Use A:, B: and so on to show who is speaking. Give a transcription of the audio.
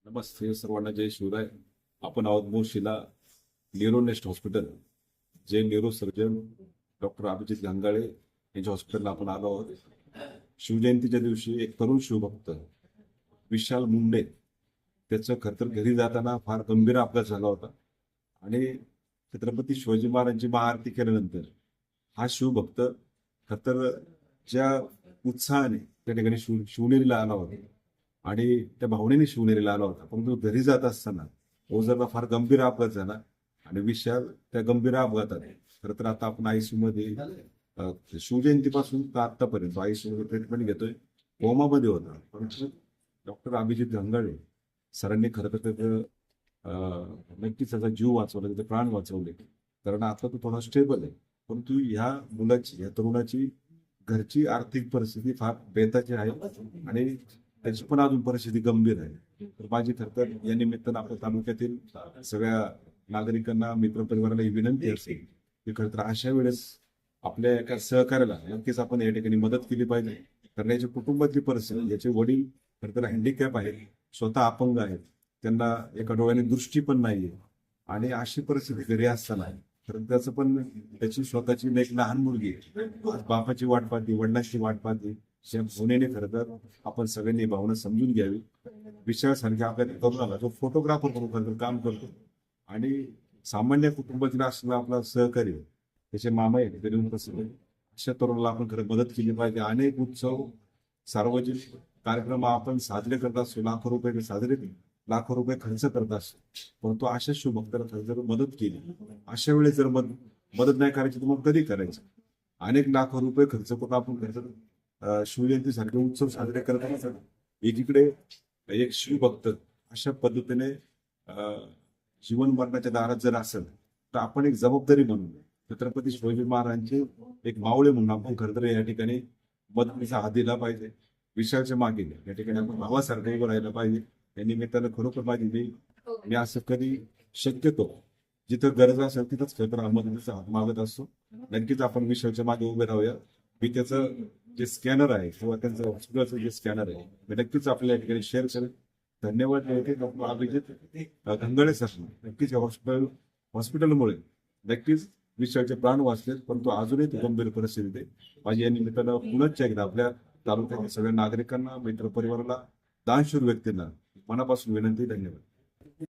A: नमस्ते सर्वांना, जय शिवराय. आपण आहोत मोशीला न्यूरोनेस्ट हॉस्पिटल. जे न्यूरोसर्जन डॉक्टर अभिजित घंगाळे यांच्या हॉस्पिटलला आपण आलो आहोत. शिवजयंतीच्या दिवशी एक तरुण शिवभक्त विशाल मुंडे, त्याचं खरं तर घरी जाताना फार गंभीर अपघात झाला होता आणि छत्रपती शिवाजी महाराजांची महाआरती केल्यानंतर हा शिवभक्त खरं तर ज्या उत्साहाने त्या ठिकाणी शिवनेरीला आला होता आणि त्या भावनेने शिवनेरीला आला होता, परंतु घरी जात असताना ओझरला फार गंभीर अपघात झाला आणि विशाल त्या गंभीर अपघातात खरं तर आता आपण आयसीयू मध्ये शिवजयंतीपासून तर आतापर्यंत आयसीयू मध्ये ट्रीटमेंट घेतोय. कोमामध्ये होता, परंतु डॉक्टर अभिजित घंगाळे सरांनी खरं तर त्याचं नक्कीच त्याचा जीव वाचवला, त्याचे प्राण वाचवले. कारण आता तो थोडा स्टेबल आहे, परंतु ह्या तरुणाची घरची आर्थिक परिस्थिती फार बेताची आहे आणि त्याची पण अजून परिस्थिती गंभीर आहे. तर माझी खरं तर या निमित्तानं आपल्या तालुक्यातील सगळ्या नागरिकांना, मित्रपरिवाराला ही विनंती असेल की खरं तर अशा वेळेस आपल्या एका सहकार्याला नक्कीच आपण या ठिकाणी मदत केली पाहिजे. कारण याच्या कुटुंबातली परिस्थिती, याचे वडील खरं तर हँडिकॅप आहेत, स्वतः अपंग आहेत, त्यांना एका डोळ्याने दृष्टी पण नाहीये आणि अशी परिस्थिती घरी असताना कारण त्याचं पण त्याची स्वतःची एक लहान मुलगी बापाची वाट पाहती, वडिलांची वाट पाहती. या भावनेने खरं तर आपण सगळ्यांनी भावना समजून घ्यावी. विशाल सारख्या आपल्या तरुणाला जो फोटोग्राफर म्हणून खरं तर काम करतो आणि सामान्य कुटुंबातील असलेला आपला सहकारी त्याचे मामा आहेत, गरीब प्रसिद्ध, अशा तरुणाला आपण खरं मदत केली पाहिजे. अनेक उत्सव, सार्वजनिक कार्यक्रम आपण साजरे करत असतो, लाखो रुपये खर्च करत असतो, परंतु अशा शिवभक्ताला खरं जर मदत केली, अशा वेळेस जर मदत नाही करायची तर मग कधी करायची? अनेक लाखो रुपये खर्च करून आपण खरं शिवजयंती सारखे उत्सव साजरे करत असतात. एकीकडे एक शिवभक्त अशा पद्धतीने जीवन मरणाच्या दारात जर असेल तर आपण एक जबाबदारी म्हणून छत्रपती शिवाजी महाराजांचे एक मावळे म्हणून आपण खरं तर या ठिकाणी मदतीचा हात दिला पाहिजे. विशालच्या मागे या ठिकाणी आपण भावासारखं उभं राहायला पाहिजे. या निमित्तानं खरोखर मी असं कधी शक्यतो जिथं गरज असेल तिथंच खरं तर मदतीचा हात मागत असतो. नक्कीच आपण विशालच्या मागे उभे राहूया. मी त्याचं जे स्कॅनर आहे किंवा त्यांचं हॉस्पिटलचं जे स्कॅनर आहे मी नक्कीच आपल्या या ठिकाणी शेअर करेन. धन्यवाद डॉक्टर अभिजित घंगाळे सर. नक्कीच या हॉस्पिटलमुळे नक्कीच विशालचे प्राण वाचले, परंतु अजूनही गंभीर परिस्थिती आहे. माझी या निमित्तानं पुनश्च एकदा आपल्या तालुक्यातील सगळ्या नागरिकांना, मित्रपरिवाराला, दानशूर व्यक्तींना मनापासून विनंती. धन्यवाद.